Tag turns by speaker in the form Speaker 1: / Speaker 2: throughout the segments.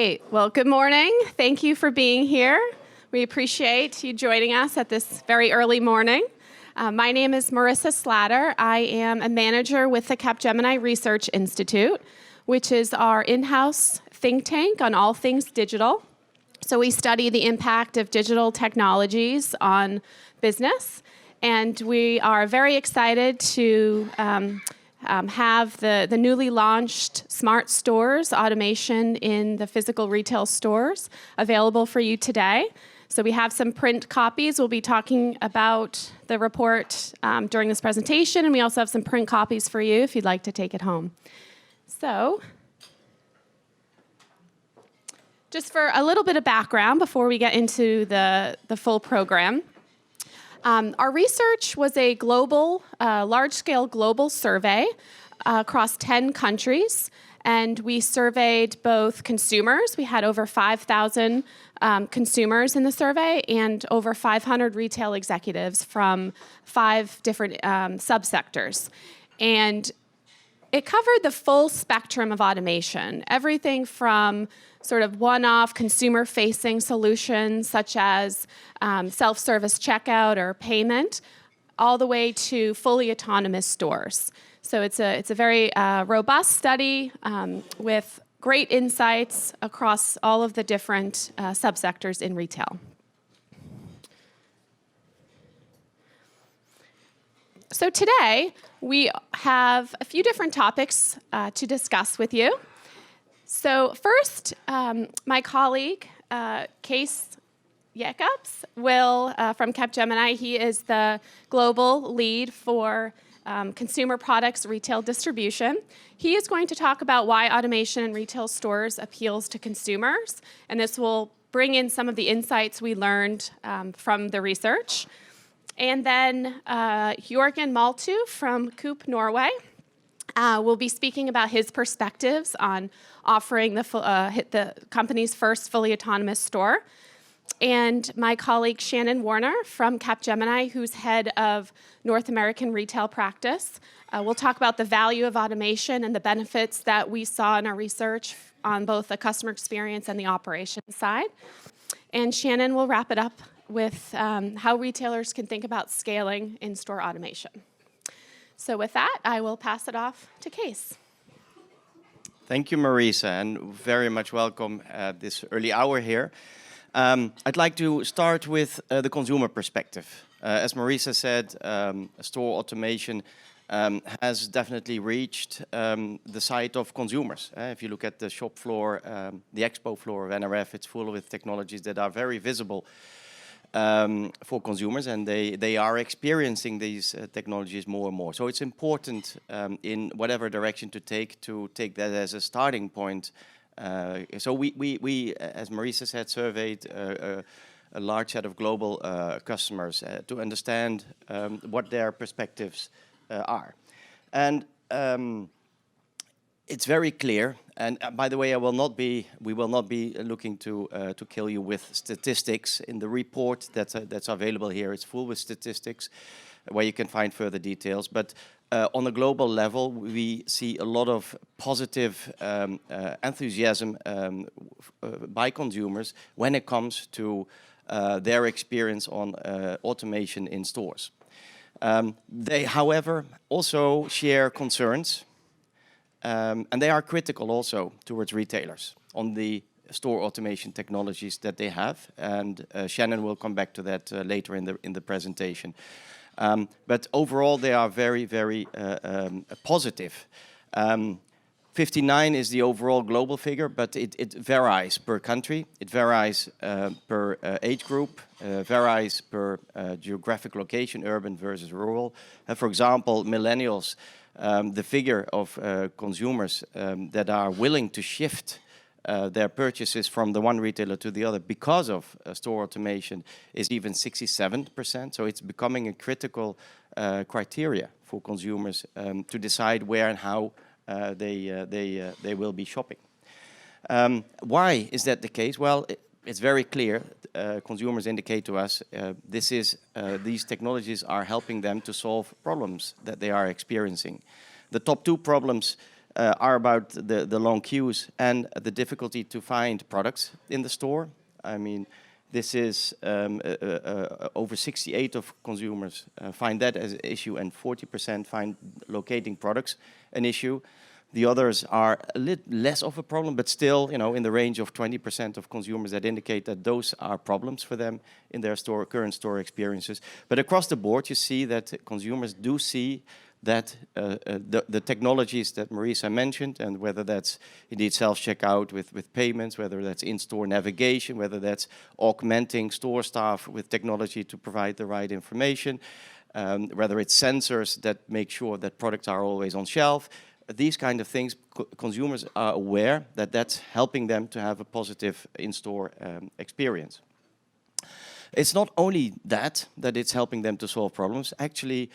Speaker 1: right. Well, good morning. Thank you for being here. We appreciate you joining us at this very early morning. My name is Marissa Slatter. I am a manager with the Capgemini Research Institute, which is our in-house think tank on all things digital. So we study the impact of digital technologies on business, and we are very excited to have the newly launched Smart Stores automation in the physical retail stores available for you today. So we have some print copies. We'll be talking about the report during this presentation, and we also have some print copies for you if you'd like to take it home. So, just for a little bit of background before we get into the full program. Our research was a global, large-scale global survey across 10 countries, and we surveyed both consumers. We had over 5,000 consumers in the survey and over 500 retail executives from 5 different subsectors. And it covered the full spectrum of automation, everything from sort of one-off consumer-facing solutions such as self-service checkout or payment, all the way to fully autonomous stores. So it's a very robust study with great insights across all of the different subsectors in retail. So today, we have a few different topics to discuss with you. So first, my colleague, Kees Jacobs, will, from Capgemini, he is the global lead for consumer products retail distribution. He is going to talk about why automation in retail stores appeals to consumers, and this will bring in some of the insights we learned from the research. And then Jørgen Maltu from Coop Norway will be speaking about his perspectives on offering the company's first fully autonomous store. And my colleague Shannon Warner from Capgemini, who's head of North American retail practice, will talk about the value of automation and the benefits that we saw in our research on both the customer experience and the operations side. And Shannon will wrap it up with how retailers can think about scaling in-store automation. So with that, I will pass it off to Kees.
Speaker 2: Thank you, Marisa, and very much welcome at this early hour here. I'd like to start with the consumer perspective. As Marisa said, store automation has definitely reached the side of consumers. If you look at the shop floor, the expo floor of NRF, it's full with technologies that are very visible for consumers, and they are experiencing these technologies more and more. So it's important in whatever direction to take that as a starting point. So we, as Marisa said, surveyed a large set of global customers to understand what their perspectives are. And it's very clear, and by the way, we will not be looking to kill you with statistics. In the report that's available here, it's full with statistics where you can find further details. But on a global level, we see a lot of positive enthusiasm by consumers when it comes to their experience on automation in stores. They, however, also share concerns. And they are critical also towards retailers on the store automation technologies that they have. And Shannon will come back to that later in the presentation. But overall, they are very, very positive. 59 is the overall global figure, but it varies per country. It varies per age group, varies per geographic location, urban versus rural. For example, millennials, the figure of consumers that are willing to shift their purchases from the one retailer to the other because of store automation is even 67%. So it's becoming a critical criteria for consumers to decide where and how they will be shopping. Why is that the case? Well, it's very clear. Consumers indicate to us these technologies are helping them to solve problems that they are experiencing. The top 2 problems are about the long queues and the difficulty to find products in the store. I mean, this is over 68% of consumers find that as an issue, and 40% find locating products an issue. The others are a little less of a problem, but still, in the range of 20% of consumers that indicate that those are problems for them in their current store experiences. But across the board, you see that consumers do see that the technologies that Marisa mentioned, and whether that's indeed self-checkout with payments, whether that's in-store navigation, whether that's augmenting store staff with technology to provide the right information, whether it's sensors that make sure that products are always on shelf, these kind of things, consumers are aware that that's helping them to have a positive in-store experience. It's not only that it's helping them to solve problems. Actually,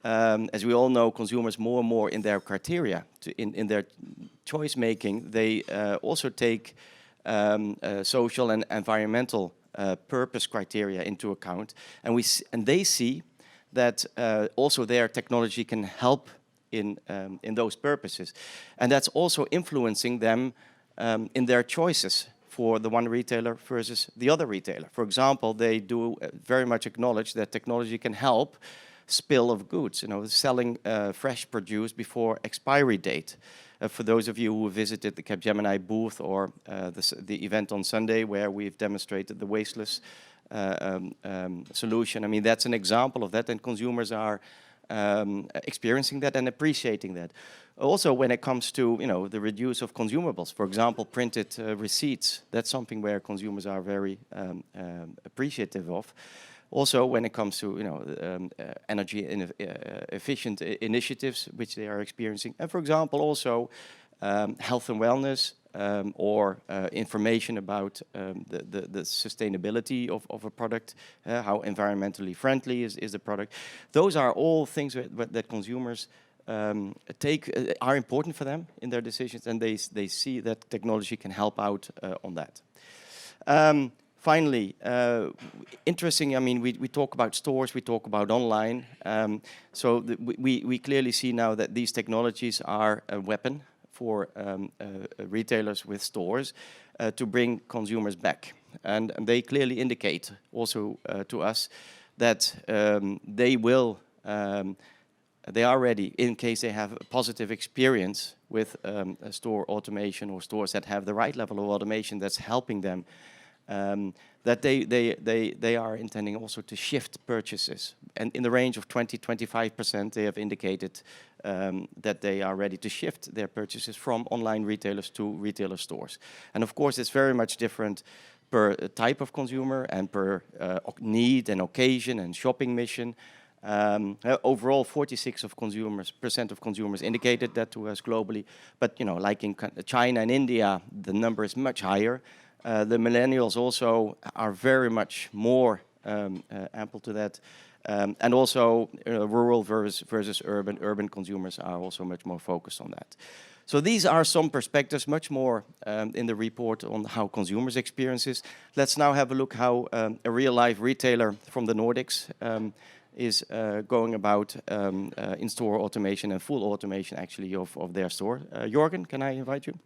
Speaker 2: as we all know, consumers more and more in their criteria, in their choice making, they also take social and environmental purpose criteria into account, and they see that also their technology can help in those purposes, and that's also influencing them in their choices for the one retailer versus the other retailer. For example, they do very much acknowledge that technology can help spill of goods, selling fresh produce before expiry date. For those of you who visited the Capgemini booth or the event on Sunday where we've demonstrated the wasteless solution, I mean, that's an example of that, and consumers are experiencing that and appreciating that. Also, when it comes to the reduce of consumables, for example, printed receipts, that's something where consumers are very appreciative of. Also, when it comes to energy efficient initiatives which they are experiencing, and for example, also health and wellness or information about the sustainability of a product, how environmentally friendly is the product. Those are all things that consumers are important for them in their decisions, and they see that technology can help out on that. Finally, interesting, I mean, we talk about stores, we talk about online. We clearly see now that these technologies are a weapon for retailers with stores to bring consumers back. And they clearly indicate also to us that they are ready, in case they have a positive experience with a store automation or stores that have the right level of automation that's helping them, that they are intending also to shift purchases. And in the range of 20-25%, they have indicated that they are ready to shift their purchases from online retailers to retailer stores. And of course, it's very much different per type of consumer and per need and occasion and shopping mission. Overall, 46% of consumers indicated that to us globally. But like in China and India, the number is much higher. The millennials also are very much more ample to that. And also rural versus urban. Urban consumers are also much more focused on that. So these are some perspectives, much more in the report on how consumers experience this. Let's now have a look how a real-life retailer from the Nordics is going about in-store automation and full automation, actually, of their store. Jorgen, can I invite you?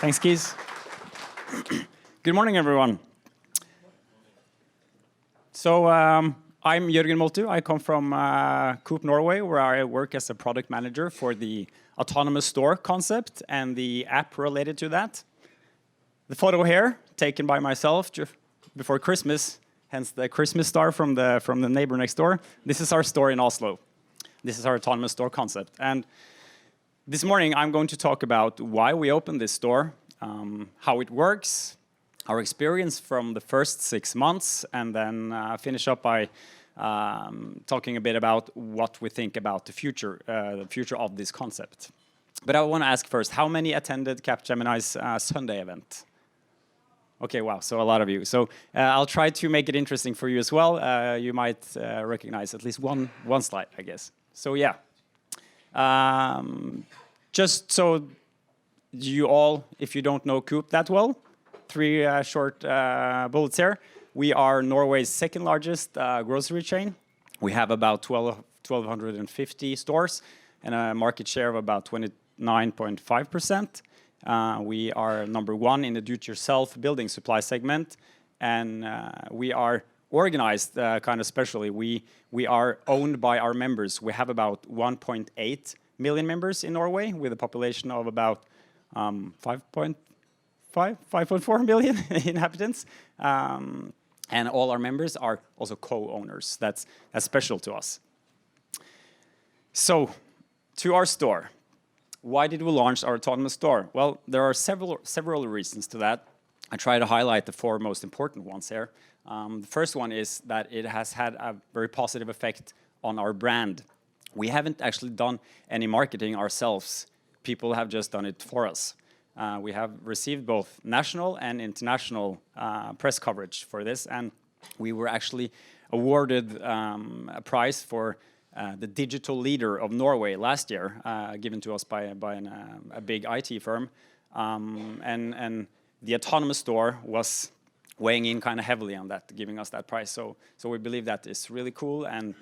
Speaker 3: Thanks, Kees. Good morning, everyone. So I'm Jørgen Moltu. I come from Coop Norway, where I work as a product manager for the autonomous store concept and the app related to that. The photo here, taken by myself before Christmas, hence the Christmas star from the neighbor next door. This is our store in Oslo. This is our autonomous store concept. And this morning, I'm going to talk about why we opened this store, how it works, our experience from the first 6 months, and then finish up by talking a bit about what we think about the future of this concept. But I want to ask first, how many attended Capgemini's Sunday event? Okay, wow, so a lot of you. So I'll try to make it interesting for you as well. You might recognize at least one slide, I guess. So yeah. Just so you all, if you don't know Coop that well, 3 short bullets here. We are Norway's second largest grocery chain. We have about 1,250 stores. and a market share of about 29.5%. We are number one in the do-it-yourself building supply segment, and we are organized kind of specially. We are owned by our members. We have about 1.8 million members in Norway, with a population of about 5.4 million inhabitants. And all our members are also co-owners. That's special to us. So, to our store. Why did we launch our autonomous store? Well, there are several reasons to that. I try to highlight the four most important ones here. The first one is that it has had a very positive effect on our brand. We haven't actually done any marketing ourselves. People have just done it for us. We have received both national and international press coverage for this, and we were actually awarded a prize for the digital leader of Norway last year, given to us by a big IT firm. And the autonomous store was weighing in kind of heavily on that, giving us that prize. So we believe that is really cool, and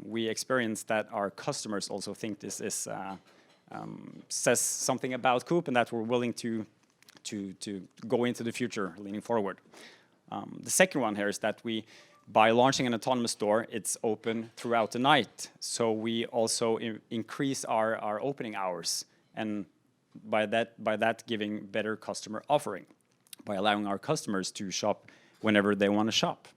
Speaker 3: we experienced that our customers also think this is says something about Coop, and that we're willing to go into the future leaning forward. The second one here is that by launching an autonomous store, it's open throughout the night. So we also increase our opening hours, and by that giving better customer offering, by allowing our customers to shop whenever they want to shop.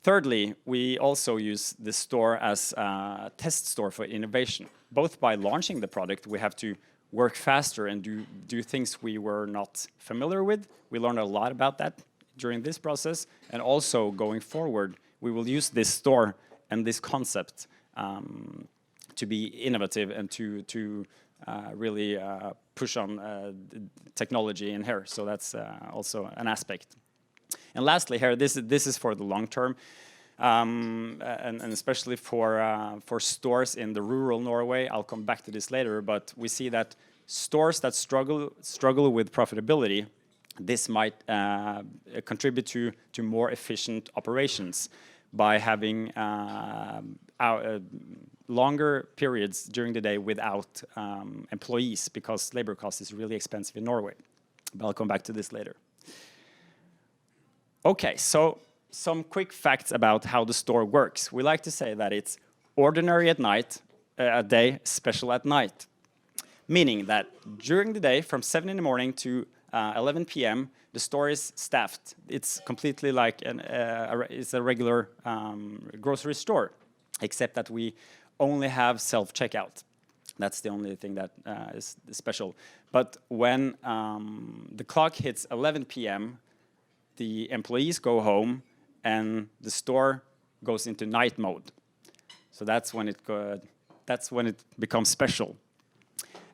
Speaker 3: Thirdly, we also use this store as a test store for innovation. Both by launching the product, we have to work faster and do things we were not familiar with. We learned a lot about that during this process, and also going forward, we will use this store and this concept to be innovative and to really push on technology in here. So that's also an aspect. And lastly, here, this is for the long term, and especially for stores in the rural Norway. I'll come back to this later, but we see that stores that struggle with profitability, this might contribute to more efficient operations by having longer periods during the day without employees, because labor cost is really expensive in Norway. But I'll come back to this later. Okay, so some quick facts about how the store works. We like to say that it's ordinary at night, a day, special at night. Meaning that during the day, from 7 in the morning to 11 p.m., the store is staffed. It's completely like it's a regular grocery store, except that we only have self-checkout. That's the only thing that is special. But when the clock hits 11 p.m., the employees go home and the store goes into night mode. So that's when it becomes special.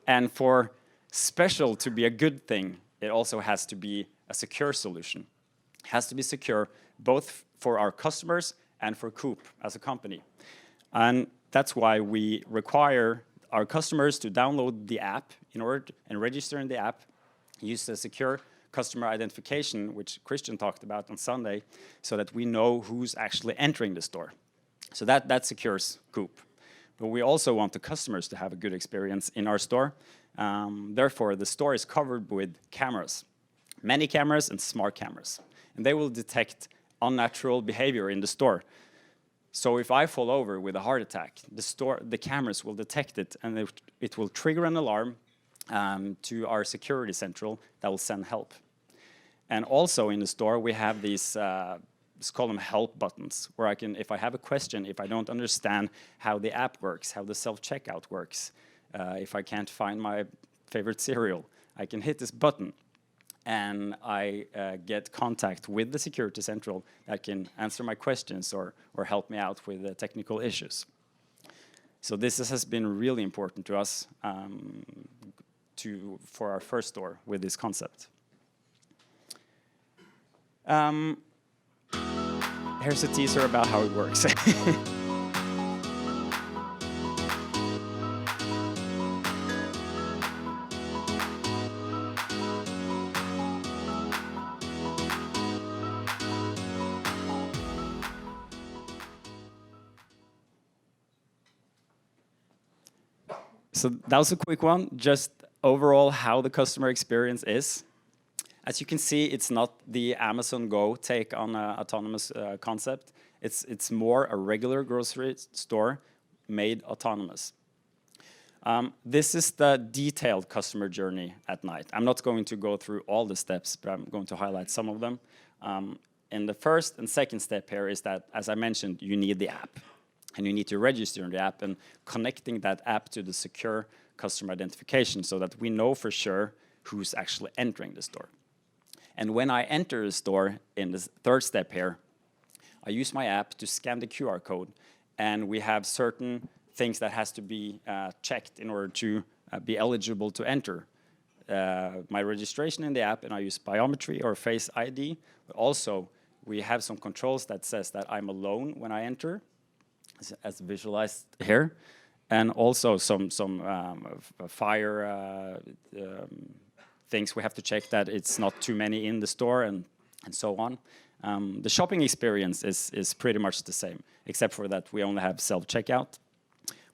Speaker 3: And for special to be a good thing, it also has to be a secure solution. It has to be secure both for our customers and for Coop as a company. And that's why we require our customers to download the app and register in the app, use the secure customer identification, which Christian talked about on Sunday, so that we know who's actually entering the store. So that secures Coop. But we also want the customers to have a good experience in our store. Therefore, the store is covered with cameras, many cameras and smart cameras. And they will detect unnatural behavior in the store. So if I fall over with a heart attack, the cameras will detect it, and it will trigger an alarm to our security central that will send help. And also in the store, we have these, let's call them help buttons, where if I have a question, if I don't understand how the app works, how the self-checkout works, if I can't find my favorite cereal, I can hit this button, and I get contact with the security central that can answer my questions or help me out with the technical issues. So this has been really important to us for our first store with this concept. Here's a teaser about how it works. So that was a quick one, just overall how the customer experience is. As you can see, it's not the Amazon Go take on an autonomous concept. It's more a regular grocery store made autonomous. This is the detailed customer journey at night. I'm not going to go through all the steps, but I'm going to highlight some of them. And the first and second step here is that, as I mentioned, you need the app. And you need to register in the app and connecting that app to the secure customer identification so that we know for sure who's actually entering the store. And when I enter the store in the third step here, I use my app to scan the QR code, and we have certain things that has to be checked in order to be eligible to enter. My registration in the app, and I use biometry or Face ID, but also we have some controls that says that I'm alone when I enter, as visualized here, and also some fire things we have to check that it's not too many in the store and so on. The shopping experience is pretty much the same, except for that we only have self-checkout.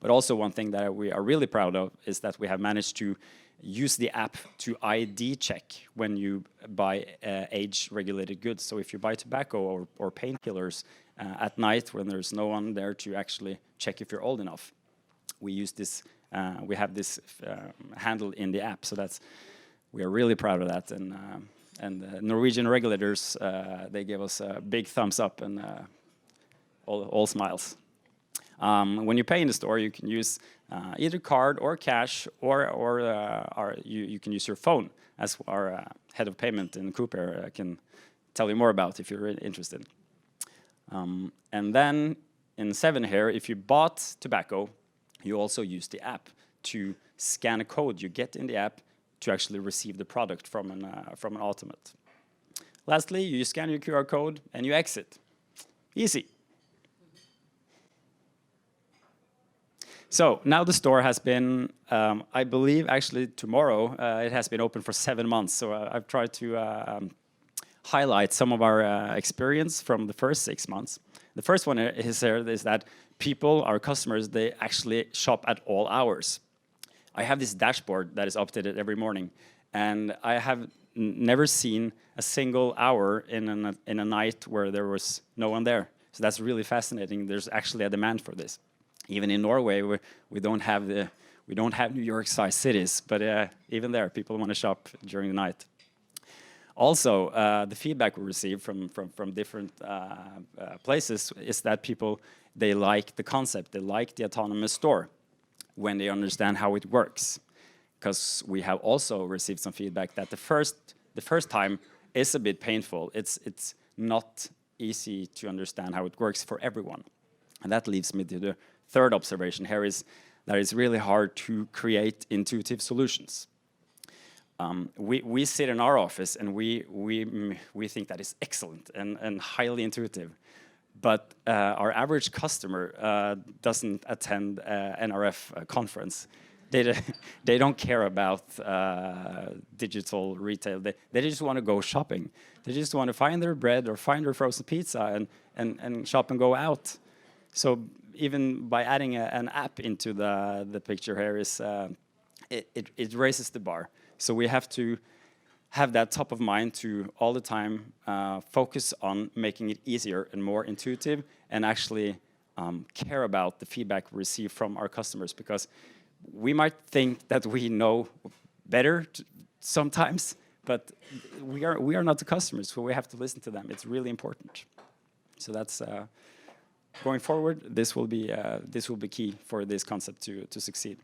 Speaker 3: But also one thing that we are really proud of is that we have managed to use the app to ID check when you buy age-regulated goods. So if you buy tobacco or painkillers at night when there's no one there to actually check if you're old enough, we use this. We have this handle in the app. So we are really proud of that. And the Norwegian regulators, they gave us a big thumbs up and all smiles. When you pay in the store, you can use either card or cash, or you can use your phone, as our head of payment in Coop here can tell you more about if you're interested. And then in 7 here, if you bought tobacco, you also use the app to scan a code you get in the app to actually receive the product from an automat. Lastly, you scan your QR code and you exit. Easy. So now the store has been, I believe actually tomorrow, it has been open for 7 months. So I've tried to highlight some of our experience from the first 6 months. The first one is that people, our customers, they actually shop at all hours. I have this dashboard that is updated every morning, and I have never seen a single hour in a night where there was no one there. So that's really fascinating. There's actually a demand for this. Even in Norway, we don't have New York-sized cities, but even there, people want to shop during the night. Also, the feedback we receive from different places is that people, they like the concept, they like the autonomous store when they understand how it works. Because we have also received some feedback that the first time is a bit painful. It's not easy to understand how it works for everyone. And that leads me to the third observation here is that it's really hard to create intuitive solutions. We sit in our office and we think that is excellent and highly intuitive. But our average customer doesn't attend NRF conference. They don't care about digital retail. They just want to go shopping. They just want to find their bread or find their frozen pizza and shop and go out. So even by adding an app into the picture here is it raises the bar. So we have to have that top of mind to all the time focus on making it easier and more intuitive, and actually care about the feedback we receive from our customers, because we might think that we know better sometimes, but we are not the customers, so we have to listen to them. It's really important. So that's going forward. This will be key for this concept to succeed.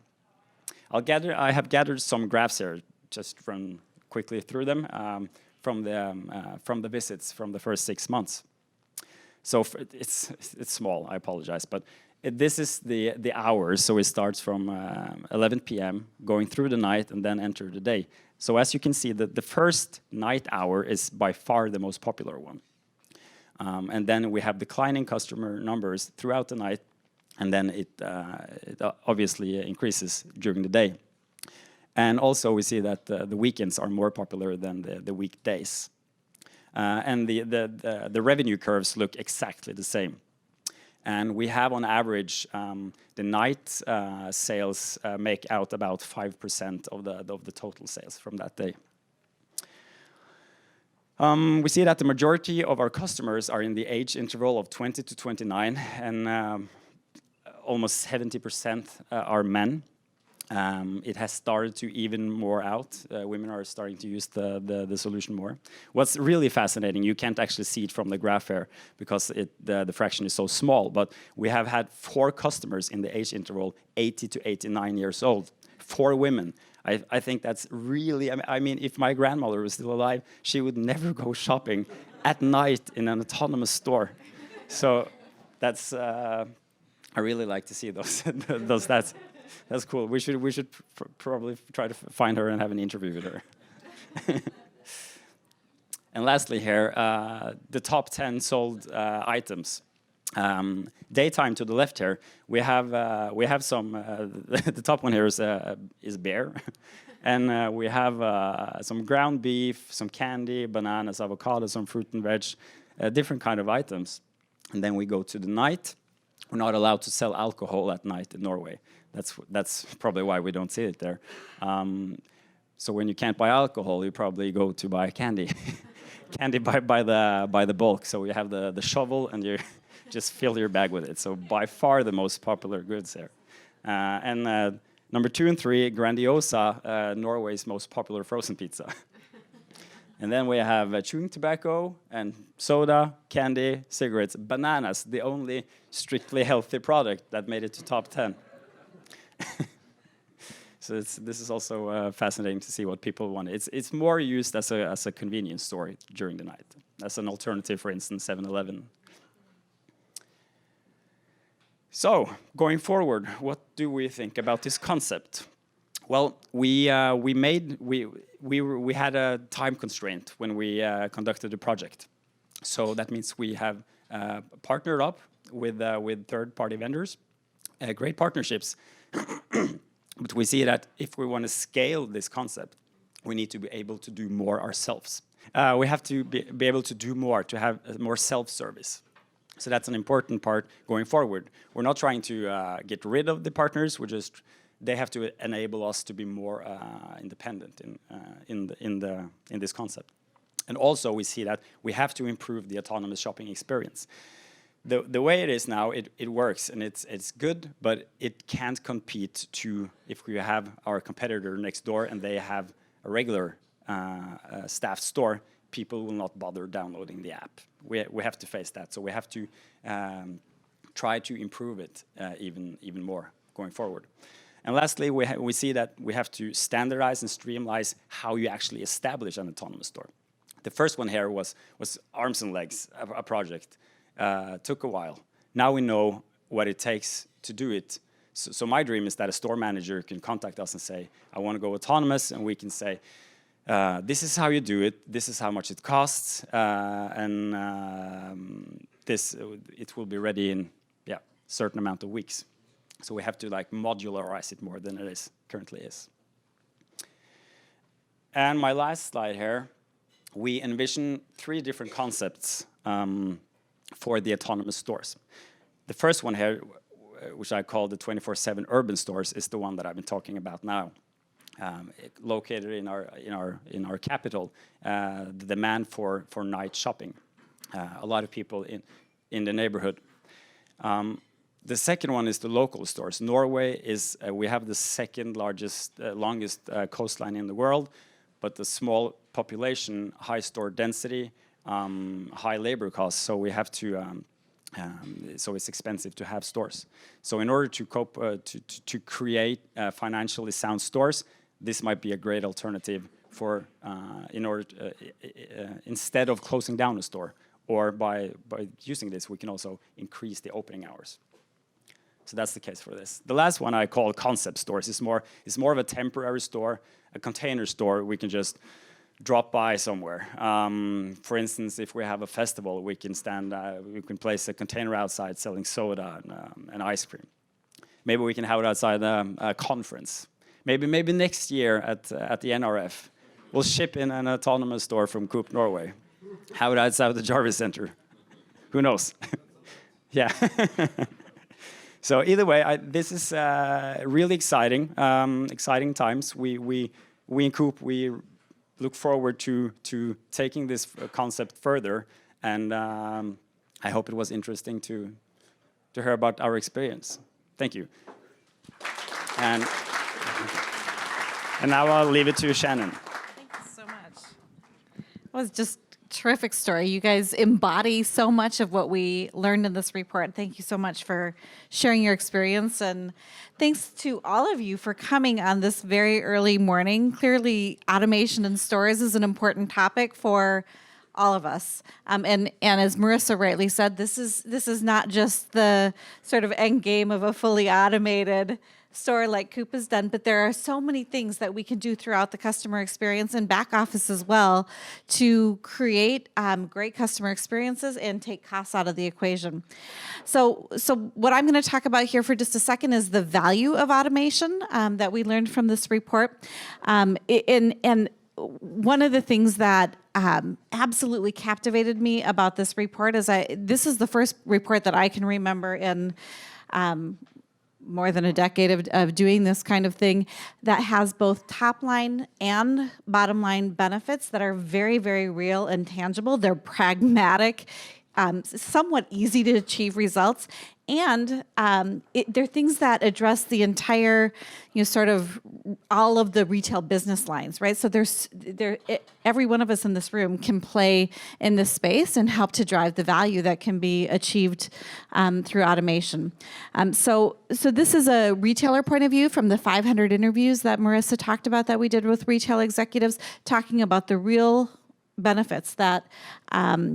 Speaker 3: I have gathered some graphs here, just run quickly through them from the visits from the first 6 months. So it's small. I apologize, but this is the hours. So it starts from 11 p.m. going through the night and then enter the day. So as you can see, the first night hour is by far the most popular one. And then we have declining customer numbers throughout the night, and then it obviously increases during the day. And also we see that the weekends are more popular than the weekdays. And the revenue curves look exactly the same. And we have on average the night sales make out about 5% of the total sales from that day. We see that the majority of our customers are in the age interval of 20 to 29, and almost 70% are men. It has started to even more out. Women are starting to use the solution more. What's really fascinating, you can't actually see it from the graph here because the fraction is so small, but we have had 4 customers in the age interval 80 to 89 years old, 4 women. I think that's really, I mean, if my grandmother was still alive, she would never go shopping at night in an autonomous store. So that's, I really like to see those stats. That's cool. We should probably try to find her and have an interview with her. And lastly here, the top 10 sold items. Daytime to the left here, we have some. The top one here is beer, and we have some ground beef, some candy, bananas, avocados, some fruit and veg, different kind of items. And then we go to the night. We're not allowed to sell alcohol at night in Norway. That's probably why we don't see it there. So when you can't buy alcohol, you probably go to buy candy, candy by the bulk. So you have the shovel and you just fill your bag with it. So by far the most popular goods there. And number 2 and 3, Grandiosa, Norway's most popular frozen pizza. And then we have chewing tobacco and soda, candy, cigarettes, bananas, the only strictly healthy product that made it to top 10. So this is also fascinating to see what people want. It's more used as a convenience store during the night, as an alternative, for instance, 7-Eleven. So going forward, what do we think about this concept? Well, we had a time constraint when we conducted the project. So that means we have partnered up with third-party vendors, great partnerships. But we see that if we want to scale this concept, we need to be able to do more ourselves. We have to be able to do more, to have more self-service. So that's an important part going forward. We're not trying to get rid of the partners. They have to enable us to be more independent in this concept. And also we see that we have to improve the autonomous shopping experience. The way it is now, it works and it's good, but it can't compete to if we have our competitor next door and they have a regular staffed store, people will not bother downloading the app. We have to face that, so we have to try to improve it even more going forward. And lastly, we see that we have to standardize and streamline how you actually establish an autonomous store. The first one here was arms and legs, a project. Took a while. Now we know what it takes to do it. So my dream is that a store manager can contact us and say, I want to go autonomous, and we can say, this is how you do it, this is how much it costs, and it will be ready in a certain amount of weeks. So we have to like modularize it more than it currently is. And my last slide here, we envision 3 different concepts for the autonomous stores. The first one here, which I call the 24/7 urban stores, is the one that I've been talking about now. Located in our capital, the demand for night shopping. A lot of people in the neighborhood. The second one is the local stores. Norway is we have the second longest coastline in the world, but the small population, high store density, high labor costs. So we have to. So it's expensive to have stores. So in order to cope to create financially sound stores, this might be a great alternative for instead of closing down a store, or by using this, we can also increase the opening hours. So that's the case for this. The last one I call concept stores. It's more of a temporary store, a container store. We can just drop by somewhere. For instance, if we have a festival, we can place a container outside selling soda and ice cream. Maybe we can have it outside a conference. Maybe next year at the NRF, we'll ship in an autonomous store from Coop Norway. Have it outside the Jarvis Center. Who knows? Yeah. So either way, this is really exciting, exciting times. We in Coop, we look forward to taking this concept further, and I hope it was interesting to hear about our experience. Thank you. And now I'll leave it to Shannon.
Speaker 4: Thank you so much. It was just a terrific story. You guys embody so much of what we learned in this report. Thank you so much for sharing your experience. And thanks to all of you for coming on this very early morning. Clearly, automation in stores is an important topic for all of us. And as Marissa rightly said, this is not just the sort of end game of a fully automated store like Coop has done, but there are so many things that we can do throughout the customer experience and back office as well to create great customer experiences and take costs out of the equation. So what I'm going to talk about here for just a second is the value of automation that we learned from this report. And one of the things that absolutely captivated me about this report is this is the first report that I can remember in more than a decade of doing this kind of thing that has both top line and bottom line benefits that are very, very real and tangible. They're pragmatic, somewhat easy to achieve results. And they're things that address the entire, sort of all of the retail business lines, right? So every one of us in this room can play in this space and help to drive the value that can be achieved through automation. So this is a retailer point of view from the 500 interviews that Marissa talked about that we did with retail executives, talking about the real benefits that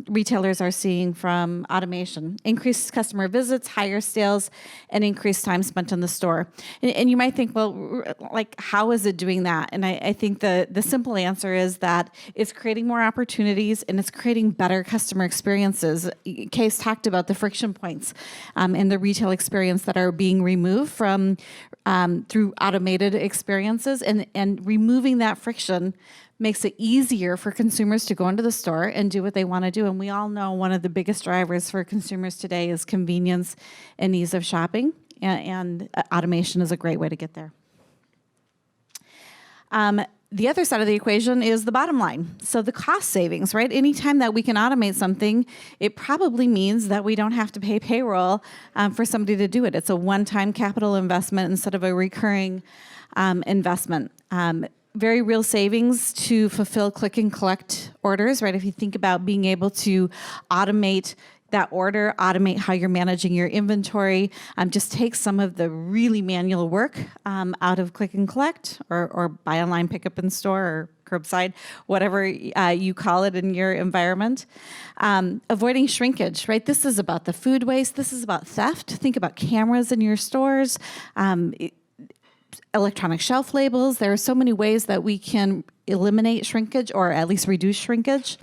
Speaker 4: retailers are seeing from automation: increased customer visits, higher sales, and increased time spent in the store. And you might think, well, like, how is it doing that? And I think the simple answer is that it's creating more opportunities and it's creating better customer experiences. Case talked about the friction points in the retail experience that are being removed from through automated experiences, and removing that friction makes it easier for consumers to go into the store and do what they want to do. And we all know one of the biggest drivers for consumers today is convenience and ease of shopping, and automation is a great way to get there. The other side of the equation is the bottom line. So the cost savings, right? Anytime that we can automate something, it probably means that we don't have to pay payroll for somebody to do it. It's a one-time capital investment instead of a recurring investment. Very real savings to fulfill click and collect orders, right? If you think about being able to automate that order, automate how you're managing your inventory, just take some of the really manual work out of click and collect or buy online, pick up in store, or curbside, whatever you call it in your environment. Avoiding shrinkage, right? This is about the food waste. This is about theft. Think about cameras in your stores. Electronic shelf labels. There are so many ways that we can eliminate shrinkage or at least reduce shrinkage.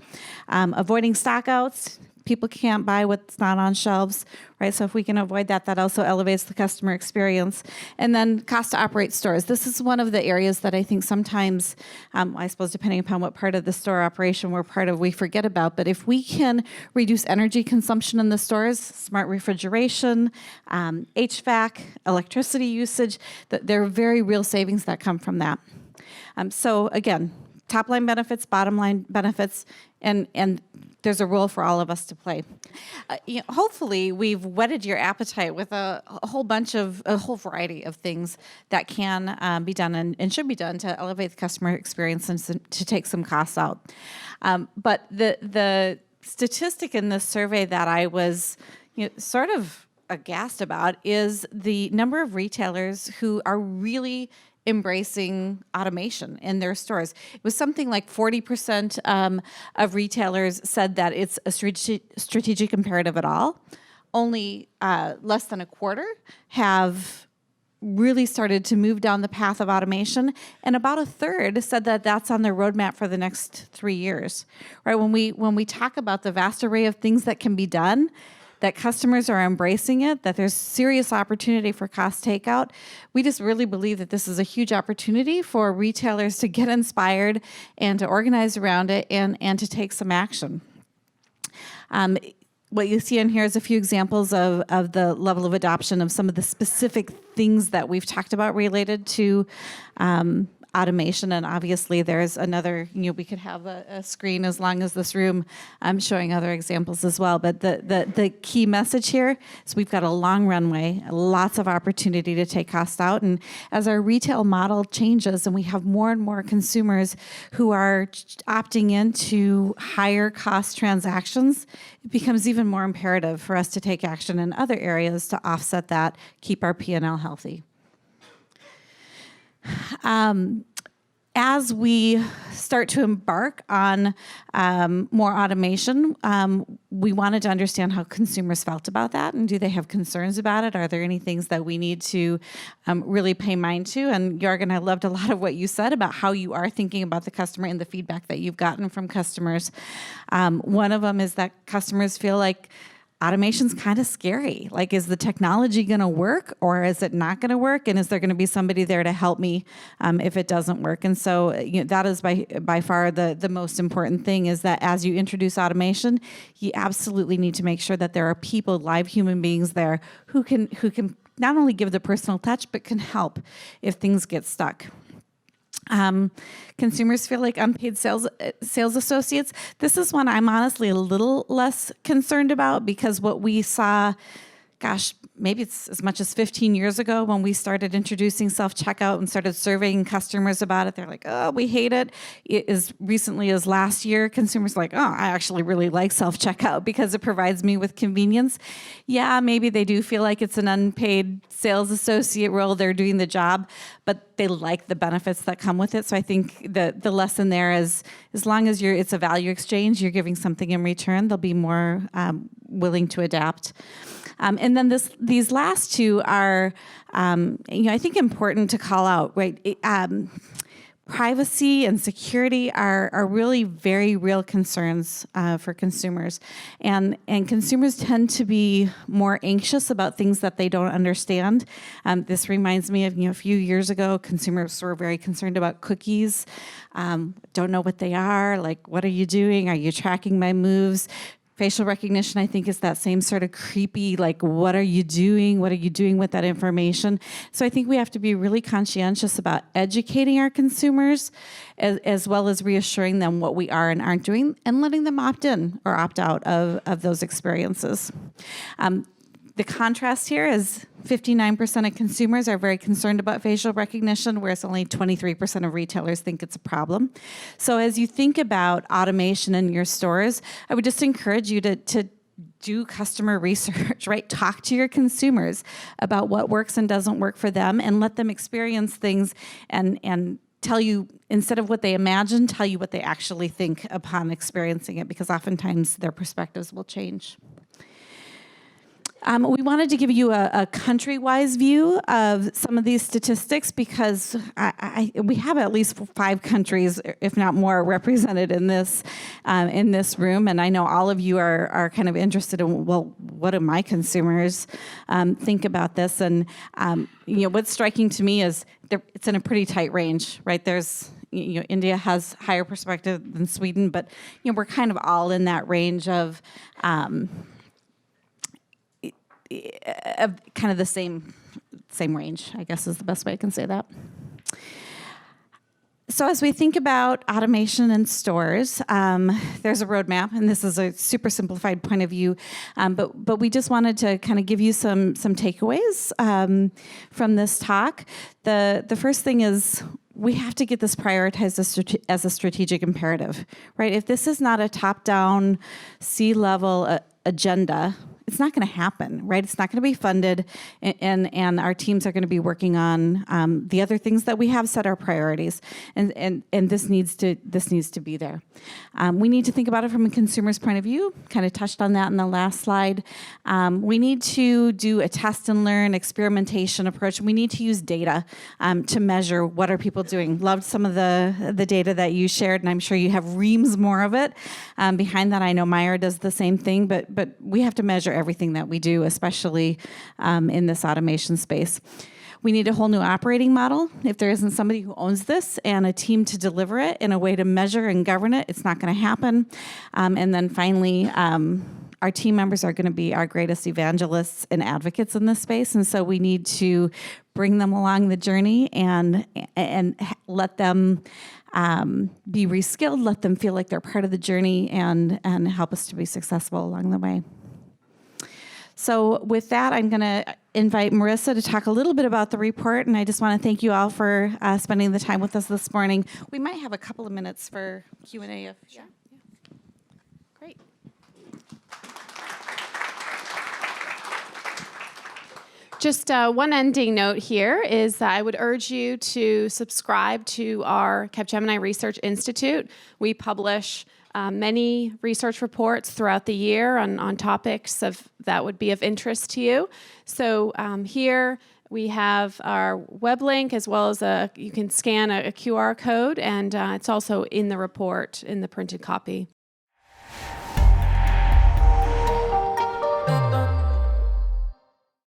Speaker 4: Avoiding stockouts. People can't buy what's not on shelves, right? So if we can avoid that, that also elevates the customer experience. And then cost to operate stores. This is one of the areas that I think sometimes, I suppose depending upon what part of the store operation we're part of, we forget about. But if we can reduce energy consumption in the stores, smart refrigeration, HVAC, electricity usage, there are very real savings that come from that. So again, top line benefits, bottom line benefits, and there's a role for all of us to play. Hopefully, we've whetted your appetite with a whole variety of things that can be done and should be done to elevate the customer experience and to take some costs out. But the statistic in this survey that I was sort of aghast about is the number of retailers who are really embracing automation in their stores. It was something like 40% of retailers said that it's a strategic imperative at all. Only less than a quarter have really started to move down the path of automation, and about a third said that that's on their roadmap for the next 3 years. Right? When we talk about the vast array of things that can be done, that customers are embracing it, that there's serious opportunity for cost takeout. We just really believe that this is a huge opportunity for retailers to get inspired and to organize around it and to take some action. what you see in here is a few examples of the level of adoption of some of the specific things that we've talked about related to automation. And obviously there's another, we could have a screen as long as this room showing other examples as well. But the key message here is we've got a long runway, lots of opportunity to take costs out. And as our retail model changes and we have more and more consumers who are opting into higher cost transactions, it becomes even more imperative for us to take action in other areas to offset that, keep our P&L healthy. As we start to embark on more automation, we wanted to understand how consumers felt about that, and do they have concerns about it? Are there any things that we need to really pay mind to? And Jörgen, I loved a lot of what you said about how you are thinking about the customer and the feedback that you've gotten from customers. One of them is that customers feel like automation's kind of scary. Like, is the technology going to work, or is it not going to work? And is there going to be somebody there to help me if it doesn't work? And so that is by far the most important thing, is that as you introduce automation, you absolutely need to make sure that there are people, live human beings there who can not only give the personal touch, but can help if things get stuck. Consumers feel like unpaid sales associates. This is one I'm honestly a little less concerned about, because what we saw, gosh, maybe it's as much as 15 years ago when we started introducing self-checkout and started surveying customers about it. They're like, oh, we hate it. As recently as last year, consumers are like, oh, I actually really like self-checkout because it provides me with convenience. Yeah, maybe they do feel like it's an unpaid sales associate role. They're doing the job, but they like the benefits that come with it. So I think the lesson there is, as long as it's a value exchange, you're giving something in return, they'll be more willing to adapt. And then these last two are, I think, important to call out, right? Privacy and security are really very real concerns for consumers. And consumers tend to be more anxious about things that they don't understand. This reminds me of, a few years ago, consumers were very concerned about cookies. Don't know what they are. Like, what are you doing? Are you tracking my moves? Facial recognition, I think, is that same sort of creepy, like, what are you doing? What are you doing with that information? So I think we have to be really conscientious about educating our consumers, as well as reassuring them what we are and aren't doing, and letting them opt in or opt out of those experiences. The contrast here is 59% of consumers are very concerned about facial recognition, whereas only 23% of retailers think it's a problem. So as you think about automation in your stores, I would just encourage you to do customer research, right? Talk to your consumers about what works and doesn't work for them, and let them experience things and tell you, instead of what they imagine, tell you what they actually think upon experiencing it, because oftentimes their perspectives will change. We wanted to give you a country-wise view of some of these statistics, because we have at least 5 countries, if not more, represented in this room, and I know all of you are kind of interested in, well, what do my consumers think about this? And what's striking to me is it's in a pretty tight range, right? There's India has higher perspective than Sweden, but we're kind of all in that range of kind of the same range, I guess is the best way I can say that. So as we think about automation in stores, there's a roadmap, and this is a super simplified point of view, but we just wanted to kind of give you some takeaways from this talk. The first thing is, we have to get this prioritized as a strategic imperative, right? If this is not a top-down, C-level agenda, it's not going to happen, right? It's not going to be funded, and our teams are going to be working on the other things that we have set our priorities, and this needs to be there. We need to think about it from a consumer's point of view. Kind of touched on that in the last slide. We need to do a test and learn experimentation approach. We need to use data to measure what are people doing. Loved some of the data that you shared, and I'm sure you have reams more of it. Behind that, I know Meyer does the same thing, but we have to measure everything that we do, especially in this automation space. We need a whole new operating model. If there isn't somebody who owns this and a team to deliver it in a way to measure and govern it, it's not going to happen. And then finally, our team members are going to be our greatest evangelists and advocates in this space, and so we need to bring them along the journey and let them be reskilled, let them feel like they're part of the journey, and help us to be successful along the way. So with that, I'm going to invite Marissa to talk a little bit about the report, and I just want to thank you all for spending the time with us this morning. We might have a couple of minutes for Q&A. If
Speaker 1: Sure. Yeah. Great. Just one ending note here is that I would urge you to subscribe to our Capgemini Research Institute. We publish many research reports throughout the year on topics that would be of interest to you. So here we have our web link, as well as you can scan a QR code, and it's also in the report in the printed copy.